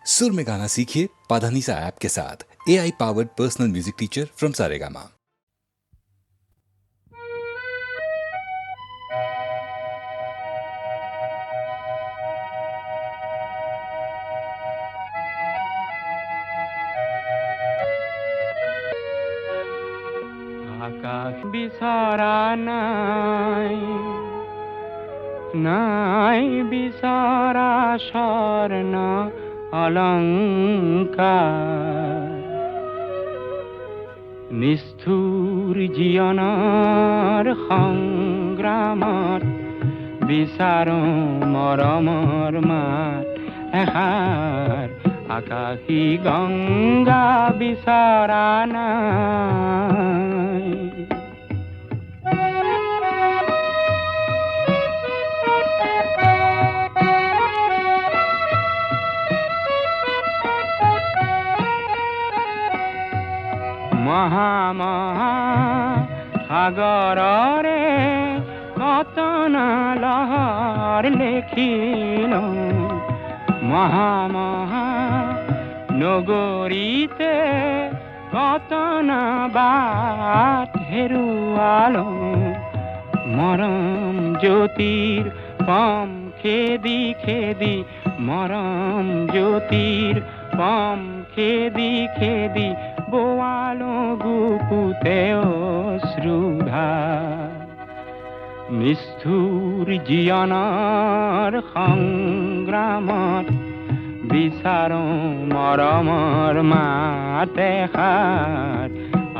सुर में गाना सीखिए पाधानीसा ऐप के साथ। AI powered personal music teacher from Saregama. আকাশ বিচৰা নাই, নাই বিচৰা স্বৰ্ণ অলংকাৰ, নিষ্ঠুৰ জীৱনৰ সংগ্ৰামত বিচাৰো মৰমৰ মাত এষাৰ। আকাশী গংগা বিচৰা নাই। মহা সাগৰৰে কতন লহৰ লেখিলো, মহা নগৰীতে কতন বাট হেৰুৱালো। মৰম জ্যোতিৰ পম খেদি খেদি, মৰম জ্যোতিৰ পম খেদি খেদি বোৱালো গুপুতে অশ্ৰুধাৰ। নিষ্ঠুৰ জীৱনৰ সংগ্ৰামত বিচাৰো মৰমৰ মাত এষাৰ।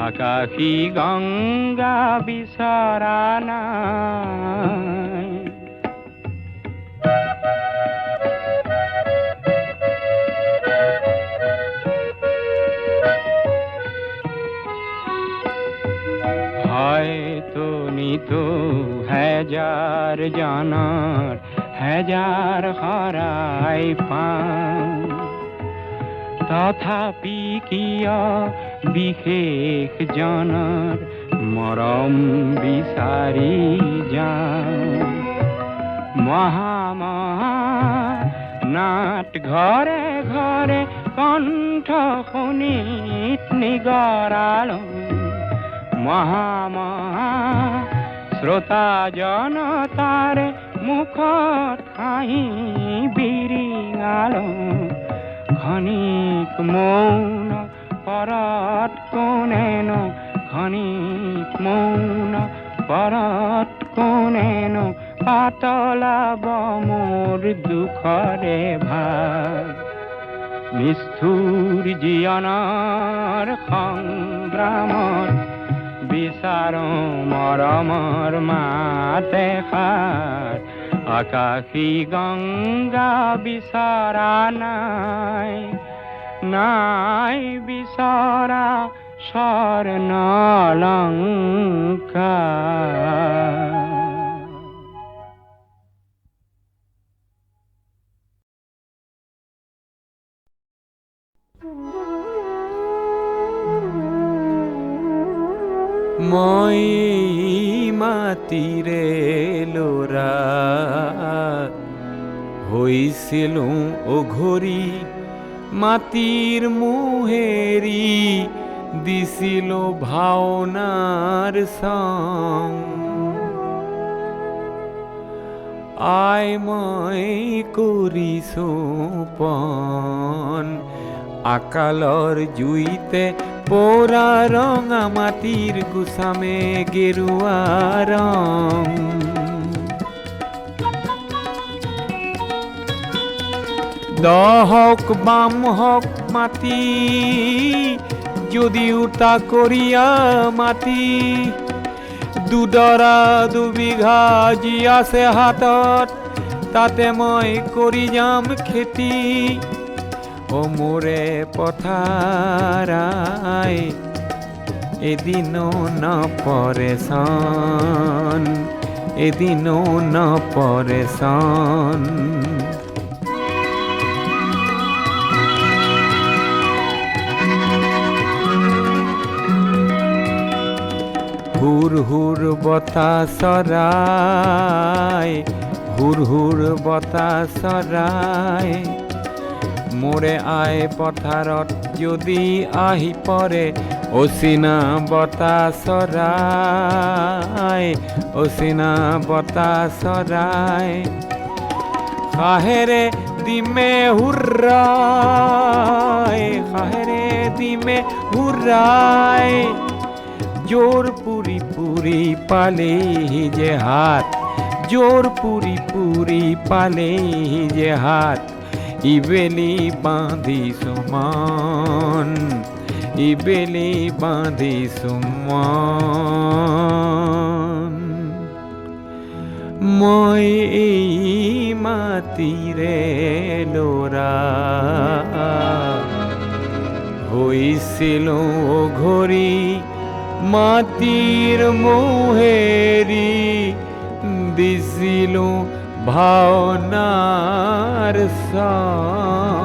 আকাশী গংগা বিচৰা নাই। হয়তো নিতো হাজাৰ জনৰ হাজাৰ শৰাই পাওঁ, তথাপি কিয় বিশেষ জনৰ মৰম বিচাৰি যাওঁ। মহা নাট ঘৰে ঘৰে কণ্ঠ শুনিত নিগৰালো। মহা শ্ৰোতা জনতাৰে মুখত হাঁহি বিৰিঙালো। ক্ষণিক মৌন পৰত কোনেনো, ক্ষণিক মৌন পৰত কোনেনো পাতলাব মোৰ দুখৰে ভাগ। নিষ্ঠুৰ জীৱনৰ সংগ্ৰামত বিচাৰো মৰমৰ মাত এষাৰ। আকাশী গংগা বিচৰা নাই, নাই বিচৰা স্বৰ্ণ অলংকাৰ। মই মাটিৰে ল'ৰা হৈছিলো অঘৰী, মাটিৰ মোহেৰি দিছিলো ভাওনাৰ চং। আই মই কৰিছো পণ আকালৰ জুইতে পোৰা ৰঙা মাটিৰ গুচামে গেৰুৱা ৰং। দহক বাম হক মাটি যদিও তাকৰীয়া মাটি, দুডৰা দুবিঘা যি আছে হাতত তাতে মই কৰি যাম খেতি। ও মোৰে পথাৰাই এদিনো নপৰে চন, এদিনো নপৰে চন। হুৰ হুৰ বতাহ চৰাই, হুৰ হুৰ বতাহ চৰাই, মোৰে আই পথাৰত যদি আহি পৰে অচিনা বতাহ চৰাই, অচিনা বতাহ চৰাই। কাহেৰে দিমে হুৰাই, কাহেৰে দিমে হুৰাই। জোৰ পুৰি পুৰি পালেহি যে হাত, জোৰ পুৰি পুৰি পালেহি যে হাত। ইবেলি বান্ধিছো মান, ইবেলি বান্ধিছো মান। মই এই মাটিৰে ল'ৰা, হৈছিলো ঘড়ী মাটিৰ মোহেৰি। দিছিলো ভাওনাৰ চাম।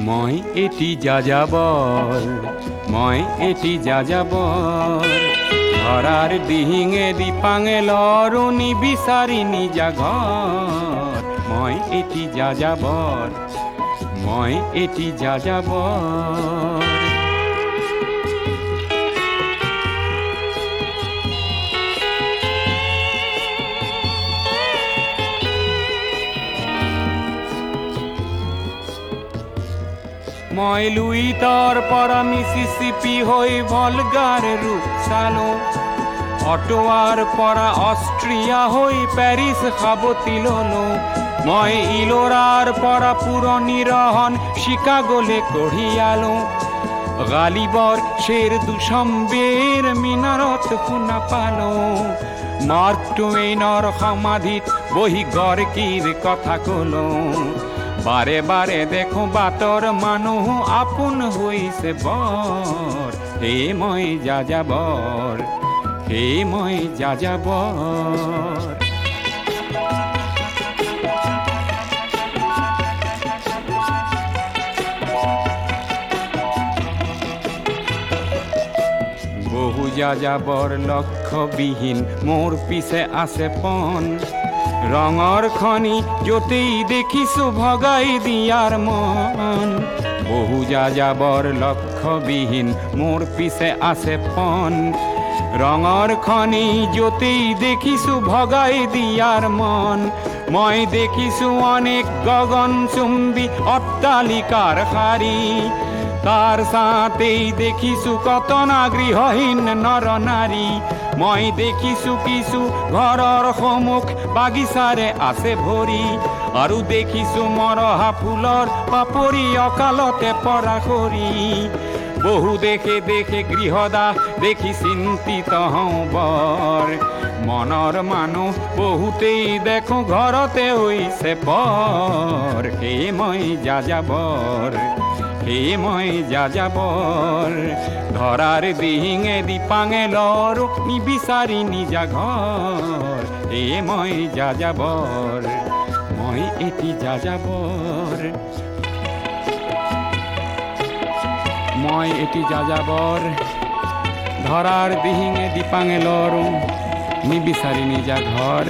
মই এটি যাযাবৰ, মই এটি যাযাবৰ। ধৰাৰ দিহিঙে দিপাঙে লৰো নিবিচাৰি নিজা ঘৰ। মই এটি যাযাবৰ, মই এটি যাযাবৰ। মই লুইতৰ পৰা মিছিছিপি হৈ ভলগাৰ ৰূপ চালো। অটোৱাৰ পৰা অষ্ট্ৰিয়া হৈ পেৰিছ সাৱটি ললো। মই ইলোৰাৰ পৰা পুৰণি ৰহন চিকাগোলে কঢ়িয়ালো। গালিবৰ শ্বেৰ দুচম্বেৰ মিনাৰত শুনা পালো। মাৰ্ক টুৱেইনৰ সমাধিত বহি গৰ্কিৰ কথা কলো। বাৰে বাৰে দেখো বাটৰ মানুহ আপোন হৈছে বৰ। হে মই যাযাবৰ, হে মই যাযাবৰ। বহু যাযাবৰ লক্ষ্যবিহীন মোৰ পিছে আছে পণ। ৰঙৰ খনি য'তেই দেখিছো ভগাই দিয়াৰ মন। বহু যাযাবৰ লক্ষ্যবিহীন মোৰ পিছে আছে পণ। ৰঙৰ খনি য'তেই দেখিছো ভগাই দিয়াৰ মন। মই দেখিছো অনেক গগনচুম্বী অট্টালিকাৰ শাৰী। তাৰ ছাতেই দেখিছো কতনা গৃহহীন নৰ নাৰী। মই দেখিছো কিছু ঘৰৰ সন্মুখ বাগিচাৰে আছে ভৰি। আৰু দেখিছো মৰহা ফুলৰ পাপৰি অকালতে পৰা সৰি। বহু দেশে দেশে গৃহদাহ দেখি চিন্তিত হওঁ বৰ। মনৰ মানুহ বহুতেই দেখো ঘৰতে হৈছে পৰ। হে মই যাযাবৰ, হে মই যাযাবৰ। ধৰাৰ দিহিঙে দিপাঙে লৰো নিবিচাৰি নিজা ঘৰ। হে মই যাযাবৰ, মই এটি যাযাবৰ। মই এটি যাযাবৰ। ধৰাৰ দিহিঙে দিপাঙে লৰো নিবিচাৰি নিজা ঘৰ।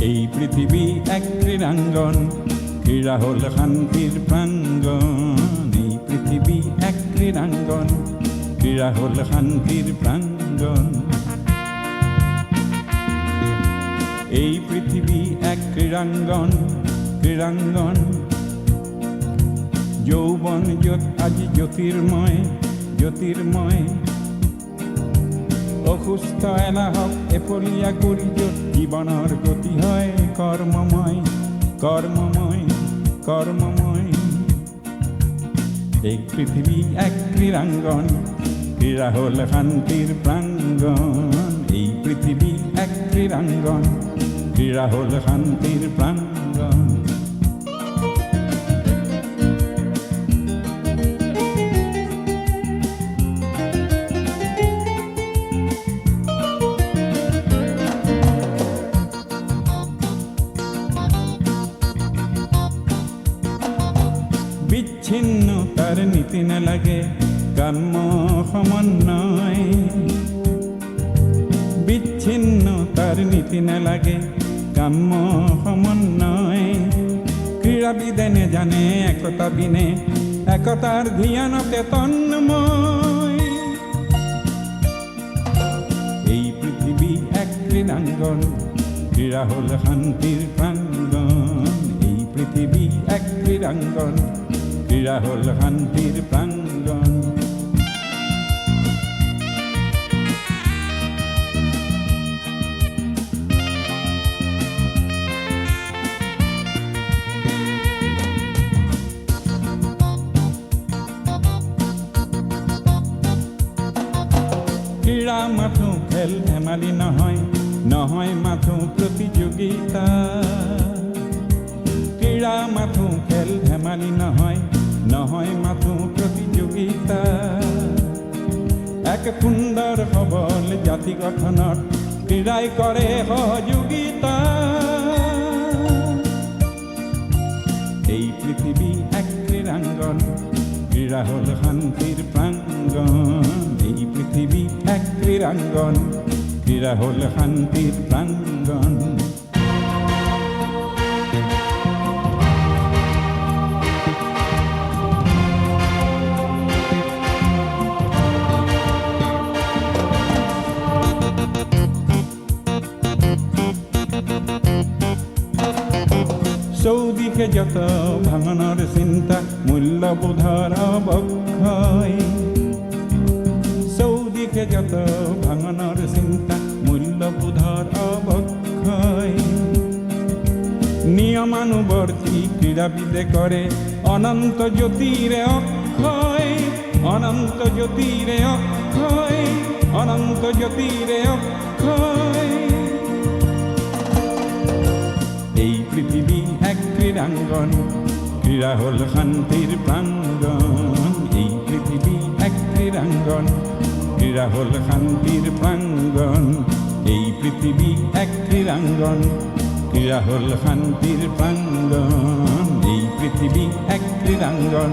এই পৃথিবী এক ক্রীড়াঙ্গন, ক্রীড়া হল শান্তির প্রাঙ্গণ। এই পৃথিবী এক ক্রীড়াঙ্গন, ক্রীড়া হল শান্তির প্রাঙ্গণ। এই পৃথিবী এক ক্রীড়াঙ্গন, ক্রীড়াঙ্গন। যৌবন আজি জ্যোতির্ময়, জ্যোতির্ময়। অসুস্থ এলাহক এফলীয়া কৰি য'ত জীৱনৰ গতি হয় কৰ্মময়, কৰ্মময়, কৰ্মময়। এই পৃথিৱী এক ক্ৰীড়াঙ্গন, ক্ৰীড়া হ'ল শান্তিৰ প্ৰাঙ্গণ। এই পৃথিৱী এক ক্ৰীড়াঙ্গন, ক্ৰীড়া হ'ল শান্তিৰ প্ৰাঙ্গণ। বিচ্ছিন্নতার নীতি নালাগে কর্ম সমন্বয়, বিচ্ছিন্নতার নীতি নালাগে কর্ম সমন্বয়। ক্রীড়াবিদে জানে একতা বিনে একতার ধ্যানতে তন্ময়। এই পৃথিবী এক ক্রীড়াঙ্গন, ক্রীড়া হল শান্তির প্রাঙ্গণ। এই পৃথিবী এক ক্রীড়াঙ্গন, ক্রীড়া হল শান্তির প্রাঙ্গণ। ক্রীড়া মাথো খেল ধেমালি নহয়, নহয় মাথো প্রতিযোগিতা। ক্রীড়া মাথো খেল ধেমালি নহয়, নহয় মাথো প্রতিযোগিতা। এক সুন্দর সবল জাতি গঠনত ক্রীড়াই করে সহযোগিতা। এই পৃথিবী এক ক্রীড়াঙ্গন, ক্রীড়া হল শান্তির প্রাঙ্গণ। এই পৃথিবী এক ক্রীড়াঙ্গন, ক্রীড়া হল শান্তির প্রাঙ্গণ। চৌদিকে যত ভাঙনের চিন্তা, মূল্যবোধর অবক্ষয়। চৌদিকে যত ভাঙনের চিন্তা, মূল্যবোধর অবক্ষয়। নিয়মানুবর্তী ক্রীড়াবিদে করে অনন্ত জ্যোতিরে অক্ষয়, অনন্ত জ্যোতিরে অক্ষয়, অনন্ত জ্যোতিরে অক্ষয়। এই পৃথিবী এক ক্রীড়াঙ্গন, ক্রীড়া হল শান্তির প্রাঙ্গণ। এই পৃথিবী এক ক্রীড়াঙ্গন, ক্রীড়া হল শান্তির প্রাঙ্গণ। এই পৃথিবী এক ক্রীড়াঙ্গন, ক্রীড়া হল শান্তির প্রাঙ্গণ। এই পৃথিবী এক ক্রীড়াঙ্গন,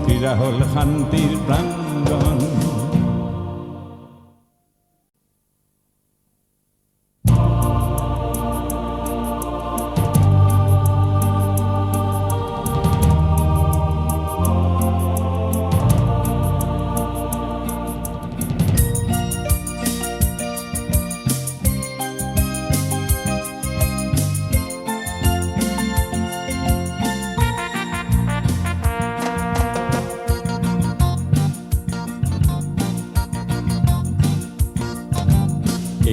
ক্রীড়া হল শান্তির প্রাঙ্গণ।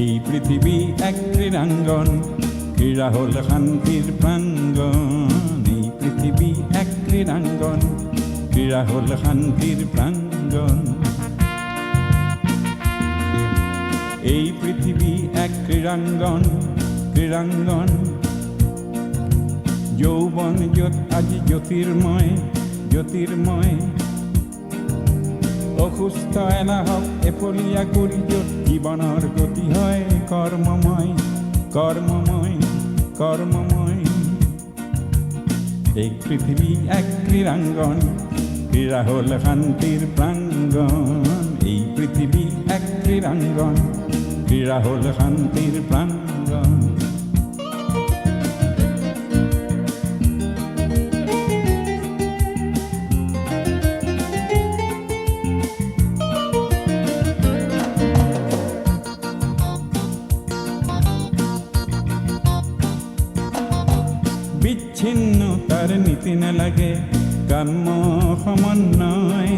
এই পৃথিবী এক ক্রীড়াঙ্গন, ক্রীড়া হল শান্তির প্রাঙ্গণ। এই পৃথিবী এক ক্রীড়াঙ্গন, ক্রীড়া হল শান্তির প্রাঙ্গণ। এই পৃথিবী এক ক্রীড়াঙ্গন, ক্রীড়াঙ্গন। যৌবন আজি জ্যোতির্ময়, জ্যোতির্ময়। অসুস্থ এলাহক এফলীয়া কৰি য'ত জীৱনৰ গতি হয় কৰ্মময়, কৰ্মময়, কৰ্মময়। এই পৃথিবী এক ক্রীড়াঙ্গন, ক্রীড়া হল শান্তির প্রাঙ্গণ। এই পৃথিবী এক ক্রীড়াঙ্গন, ক্রীড়া হল শান্তির প্রাঙ্গণ। বিচ্ছিন্ন তার নীতি না লাগে কাম্য সমন্বয়,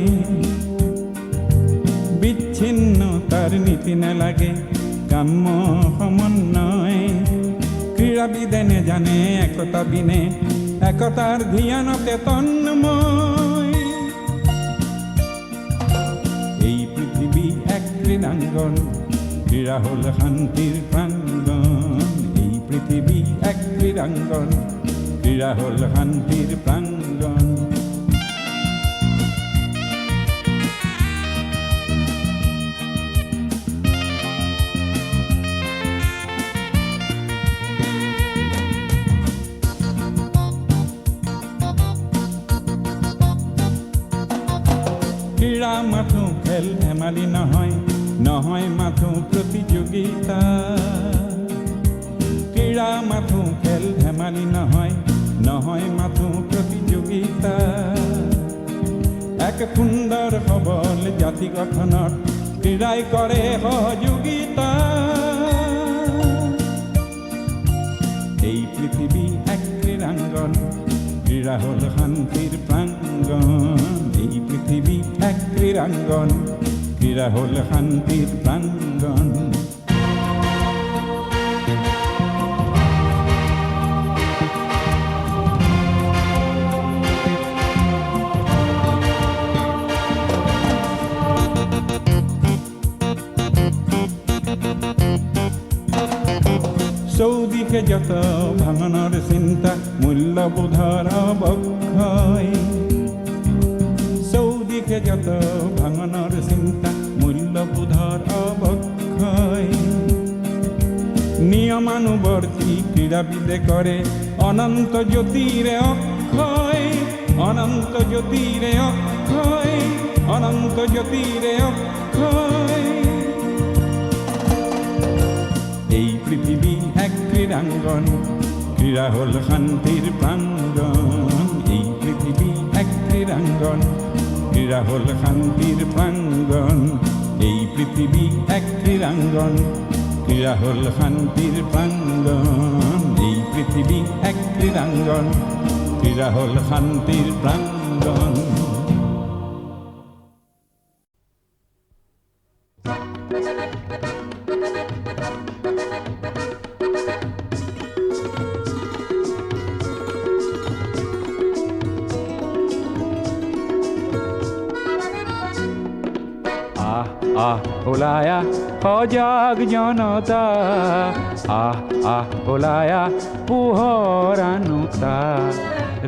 বিচ্ছিন্ন তার নীতি না লাগে কাম্য সমন্বয়। ক্রীড়াবিদেনে জানে একতা বিনে একতার ধ্যানতে তন্ময়। এই পৃথিবী এক ক্রীড়াঙ্গন, ক্রীড়া হল শান্তির প্রাঙ্গণ। এই পৃথিবী এক ক্রীড়াঙ্গন, ক্রীড়া হল শান্তির প্রাঙ্গণ। ক্রীড়া মাথো খেল ধেমালি নহয়, নহয় মাথো প্রতিযোগিতা। ক্রীড়া মাথো খেল ধেমালি নহয়, নহয় মাথো প্রতিযোগিতা। এক সুন্দর সবল জাতি গঠনত ক্রীড়াই করে সহযোগিতা। এই পৃথিবী এক ক্রীড়াঙ্গন, ক্রীড়া হল শান্তির প্রাঙ্গণ। এই পৃথিবী এক ক্রীড়াঙ্গন, ক্রীড়া হল শান্তির প্রাঙ্গণ। চৌদিশে যত ভাঙনের চিন্তা, মূল্যবোধৰ অৱক্ষয়। চৌদিশে যত ভাঙনেৰ চিন্তা, মূল্যবোধৰ অৱক্ষয়। নিয়মানুবর্তী ক্রীড়াবিদে করে অনন্ত জ্যোতিরে অক্ষয়, অনন্ত জ্যোতিরে অক্ষয়, অনন্ত জ্যোতিরে অক্ষয়। এই পৃথিবী এক ক্রীড়াঙ্গন, ক্রীড়া হল শান্তির প্রাঙ্গণ। এই পৃথিবী এক ক্রীড়াঙ্গন, ক্রীড়া হল শান্তির প্রাঙ্গণ। এই পৃথিবী এক ক্রীড়াঙ্গন, ক্রীড়া হল শান্তির প্রাঙ্গণ। এই পৃথিবী এক ক্রীড়াঙ্গন, ক্রীড়া হল শান্তির প্রাঙ্গণ। আহ ওলায়া সজাগ জনতা, ওলায়া পোহৰানুতা।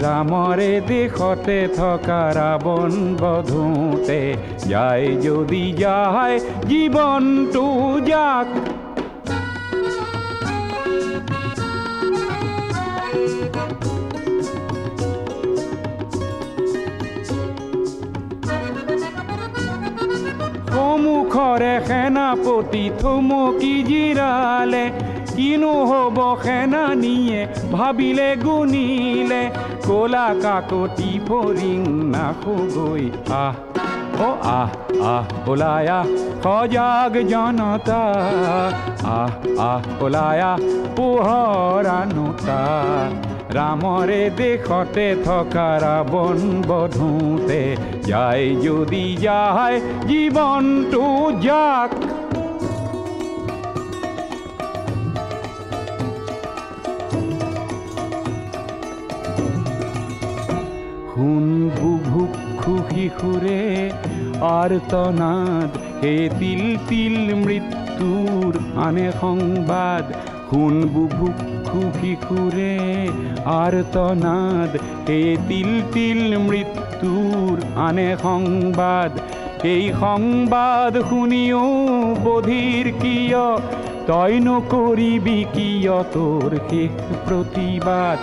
ৰামৰে দেশতে থকা ৰাৱণ বধোতে, যায় যদি যায় জীৱনটো যাক। সন্মুখৰে সেনাপতি থমকি জিৰালে, কিনো হ'ব সেনানীয়ে ভাবিলে গুণিলে। কলা কাকতি ফৰিং নাখগৈ ওলায়া সজাগ জনতা, ওলায়া পোহৰানুতা। ৰামৰে দেশতে থকা ৰাৱণ বধোতে, যায় যদি যায় জীৱনটো যাক। শুন বুভুক্ষু শিশুৰে আৰ্তনাদ, হে তিল তিল মৃত্যুৰ আনে সংবাদ। শুন বুভুক্ষু শিশুৰে আৰ্তনাদ, হে তিল তিল মৃত্যুৰ আনে সংবাদ। এই সংবাদ শুনিও বধিৰ কিয়, তই নকৰিবি কিয় তোৰ শেষ প্ৰতিবাদ।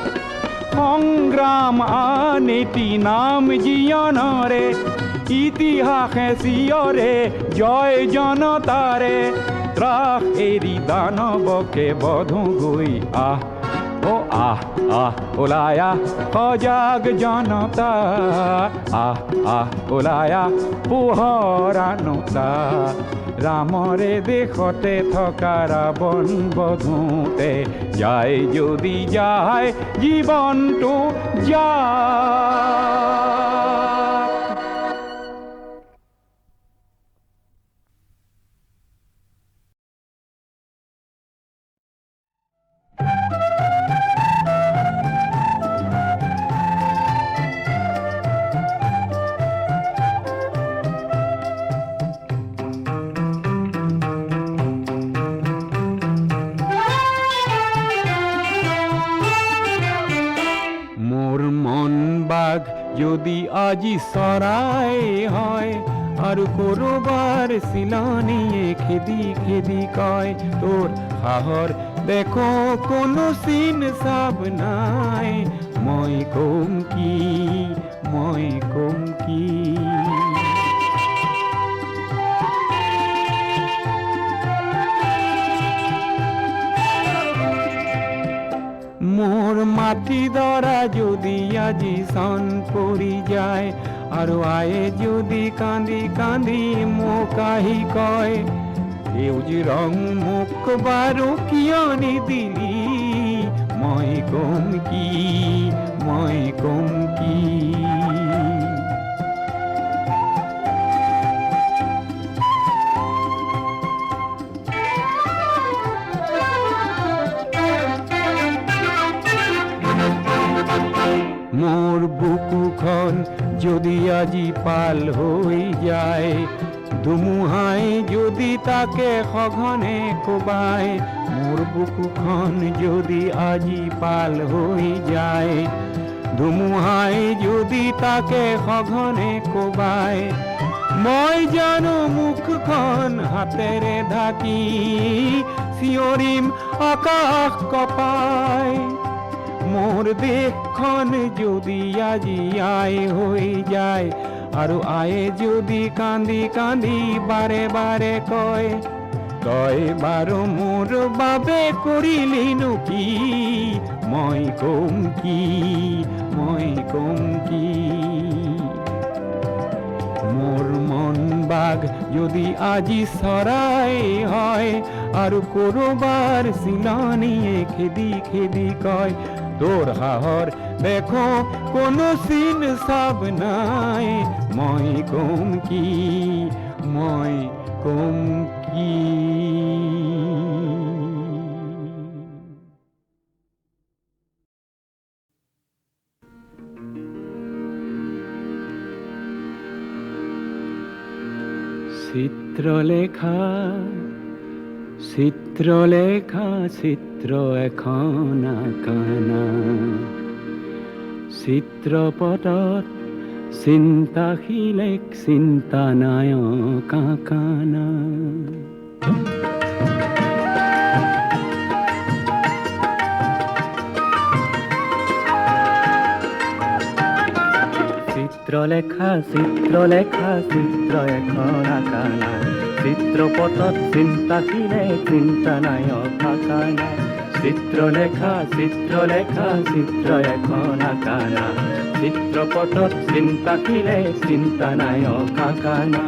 সংগ্ৰাম আন এটি নাম জীৱনৰে, ইতিহাসে চিঞৰে জয় জনতাৰে। ত্ৰাস এৰি দানৱকে বধোগৈ ওলায়া সজাগ জনতা, ওলায়া পোহৰানুতা। ৰামৰে দেশতে থকা ৰাৱণ বধোতে যায় যদি যায় জীৱনটো যায়। মোৰ মন বাঘ যদি আজি চৰাই হয় আৰু কৰবাৰ চিলনীয়ে খেদি খেদি কয় তোৰ সাহৰ দেখো কোনো চিন চাব নাই, মই কম কি, মই কম কি। মোর মাটি দৰা যদি আজি চন পৰি যায় আৰু আয়ে যদি কান্দি কান্দি মোক আহি কয় সেউজ ৰং মোক বাৰু কিয় নিদিলি, মই কম কি, মই কম কি। মোর বুকুখন যদি আজি পাল হৈ যায়, ধুমুহাই যদি তাকে সঘনে কোবায়, মোর বুকুখন যদি আজি পাল হৈ যায়, ধুমুহাই যদি তাকে সঘনে কোবায়, মই জানো মুখখন হাতেৰে ঢাকি চিঞৰিম আকাশ কপাই। মোৰ দেশখন যদি আজি আই হৈ যায় আৰু আয়ে যদি কান্দি কান্দি বাৰে বাৰে কয়, তই বাৰু মোৰ বাবে কৰিলিনো কি, মই কম কি, মই কম কি। মোৰ মন বাঘ যদি আজি চৰাই হয় আৰু কৰবাৰ চিলনীয়ে খেদি খেদি কয় তোৰ সাহৰ দেখো কোনো চিন চাব নাই, মই কম কি, মই কম কি। চিত্ৰলেখা চিত্ৰলেখা চিত্ৰ এখন আঁকানা, চিত্ৰপটত চিন্তাশীলেক চিন্তা নায়ক আঁকানা। চিত্ৰলেখা চিত্ৰলেখা চিত্ৰ এখন আঁকানা, চিত্ৰপটত চিন্তাশীলে চিন্তা নায়ক আঁকানা। চিত্ৰলেখা চিত্ৰলেখা চিত্ৰ এখন আঁকানা, চিত্ৰপটত চিন্তাশীলে চিন্তা নায়ক আঁকানা।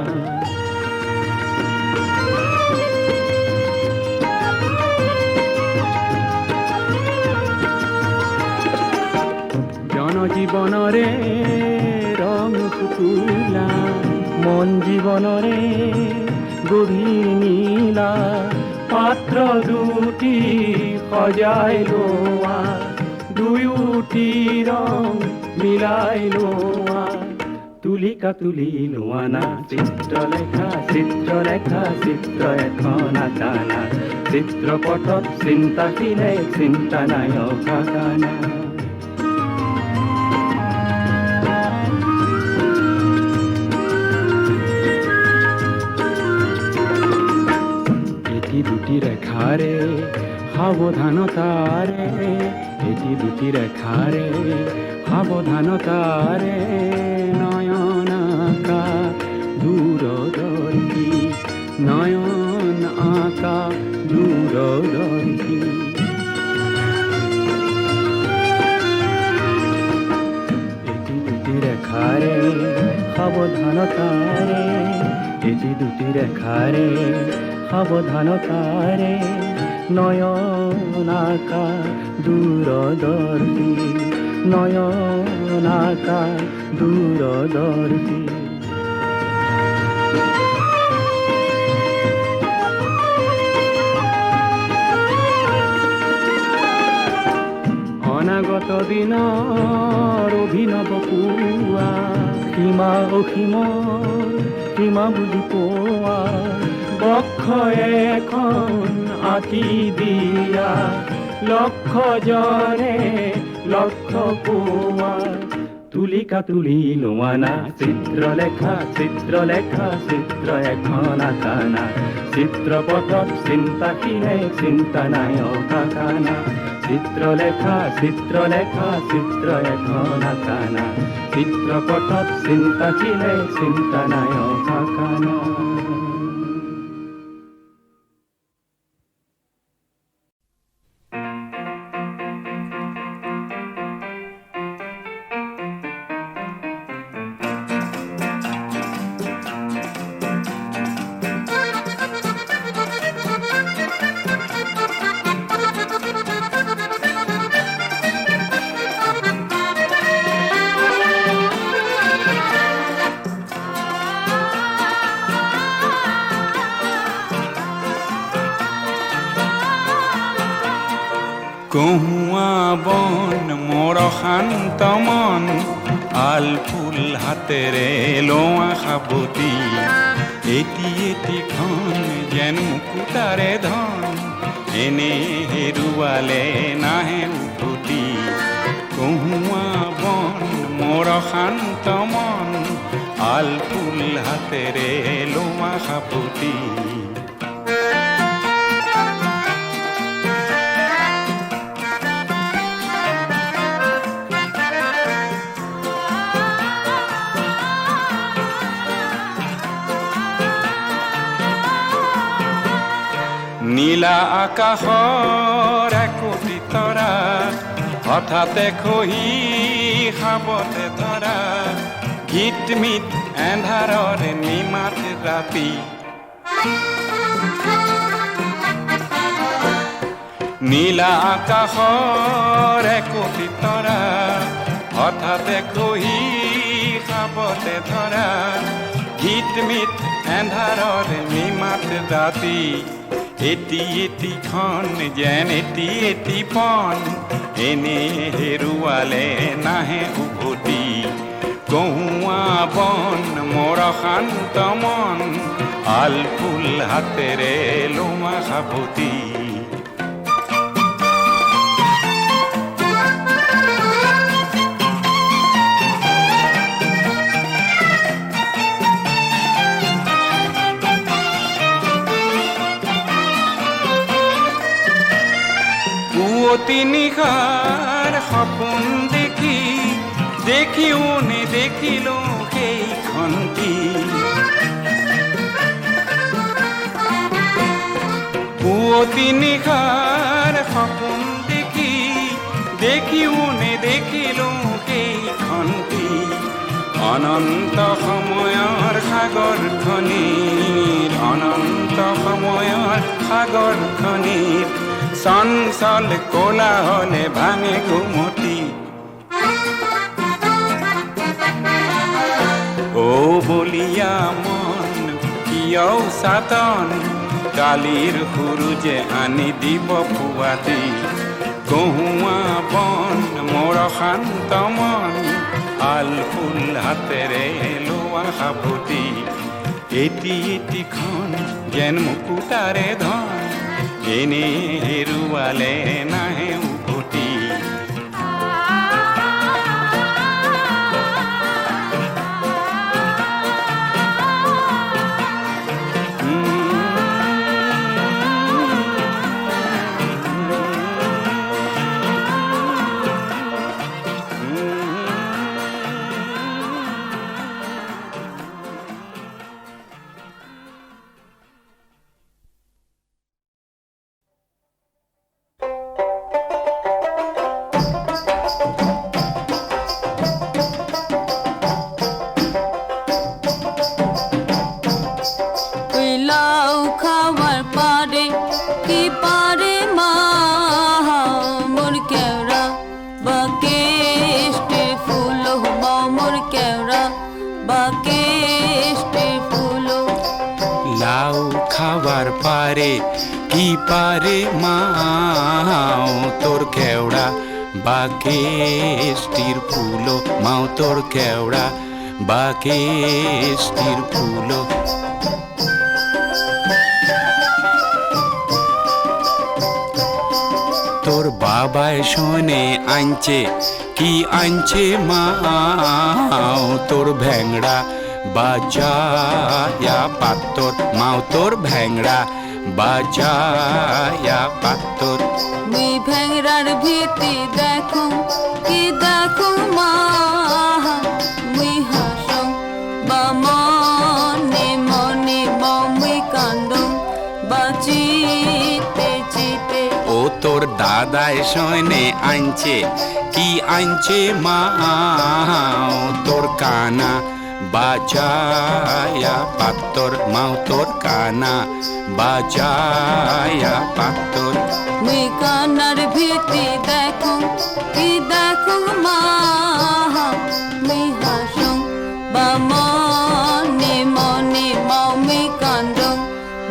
জনজীৱনৰে ৰং ফুটুলা, মন জীৱনৰে গভীৰ নীলা, পাত্ৰ দুটি সজাই লোৱা, দুয়োটি ৰং মিলাই লোৱা, তুলিকা তুলি লোৱা না। চিত্ৰলেখা চিত্ৰলেখা চিত্ৰ এখন আঁকানা, চিত্ৰপটত চিন্তাশীলে চিন্তা নায়ক আঁকানা। দুটি রেখারে সাবধানতারে, এটি দুটি রেখারে সাবধানতারে, নয়ন আঁকা দূরদর্শী, নয়ন আঁকা দূরদর্শী। এটি দুটি রেখারে সাবধানতারে, এটি দুটি রেখারে সাবধানতারে নয়নাকা দূরদর্শী নয়নাকা দূরদর্শী অনাগত দিনৰ অভিনৱ পুৱা সীমা অসীমৰ সীমা বুজি পোৱা বক্ষয়ে এখন আঁকি দিয়া লক্ষজনে লক্ষ পোৱা তুলিকা তুলি লোৱানা চিত্ৰলেখা চিত্ৰলেখা চিত্ৰ এখন আঁকানা চিত্ৰপটত চিন্তাহীনে চিন্তা নাই অকানা চিত্ৰলেখা চিত্ৰলেখা চিত্ৰ এখন আঁকানা চিত্ৰপটত চিন্তাহীনে চিন্তা নাই অকানা কহুয়া বন মোৰ শান্ত মন আল ফুল হাতেৰে লোৱা সাবতি এটি এটিখন যেন মুকুতাৰে ধন এনে হেৰুৱালে নাহে উভতি কহুয়া বন মোৰ শান্ত মন আল ফুল হাতেৰে লোৱা সাবতি নীলা আকাশৰ একোটি তৰা হঠাতে খহি সাবতে ধৰা গীতমিত এন্ধাৰৰে নিমাত ৰাতি নীলা আকাশৰ একোটি তৰা হঠাতে খহি সাবতে ধৰা গীতমিত এন্ধাৰৰে নিমাত ৰাতি এটি এটিখন যেন এটি এটি পন এনে হেৰুৱালে নাহে উভতি কহুৱা বন মোৰ শান্ত মন আল ফুল হাতেৰে লোৱা সাবতি পুৱতি নিশাৰ সপোন দেখি দেখিও নেদেখিলো সেইখনটি পুৱতি নিশাৰ সপোন দেখি দেখিও নেদেখিলো সেইখনটি অনন্ত সময়ৰ সাগৰখনিৰ অনন্ত সময়ৰ সাগৰখনিৰ চঞ্চল কোলাহলে ভাঙে ঘুমতি ও বলিয়া মন কিয় সাতন কালিৰ সুৰুজে আনি দিব পুৱাতি কহুৱা বন মোৰ শান্ত মন আল ফুল হাতেৰে লোৱা সাবতি এটি এটিখন যেন মুকুতাৰে ধন এনে হেৰুৱালে নাহে উভতি কি পারে মাও তোর কেওড়া বাকেষ্টির ফুলো মাও তোর কেওড়া বাকেষ্টির ফুলো তোর বাবায় শোনে আনছে কি আনছে মাও তোর ভ্যাংড়া বাজায়া পাত্তর মাও তোর ভ্যাংড়া বাজায়া পাত্তর মুই ভেংরার ভিতি দেখো কি দেখো মা মুই হাসো বা মনে মনে মুই কান্দো বা চিতে চিতে ও তোর দাদায় শোনে আনছে কি আনছে মাও তোর কানা বাজায়া পাত্তর মাও তোর কানা বাজায়া পাত্তর মুই কান্নার ভিতি দেখো কি দেখো মা মুই হাসো বা মনে মনে মুই কান্দো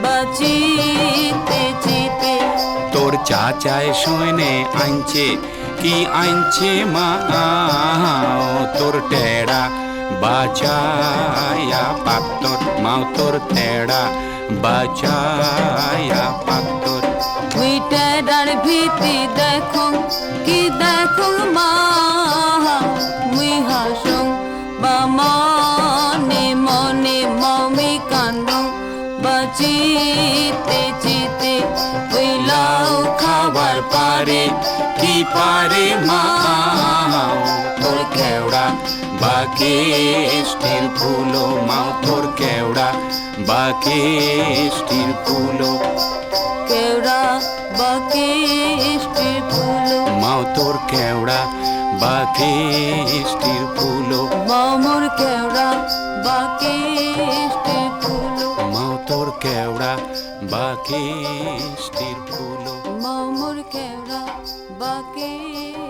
বা চিতে চিতে তোর চাচায় শোনে আনছে কি আনছে মাও তোর টেড়া বাজায়া পাত্তর মাও তোর টেড়া বাজায়া পাত্তর মুই টেডার ভিতি দেখো কি দেখো মা মুই হাসো বা মনে মনে মুই কান্দো বা চিতে চিতে ওই লাউ খাবার পারে কি পারে মাও তোর কেওড়া বাকেষ্টির ফুলো মাও তোর কেওড়া বাকেষ্টির ফুলো কেওড়া বাকেষ্টির ফুলো মাও তোর কেওড়া বাকেষ্টির ফুলো মামুর কেওড়া বাকেষ্টির ফুলো মাও তোর কেওড়া বাকেষ্টির ফুলো মামুর কেওড়া বাকেষ্টির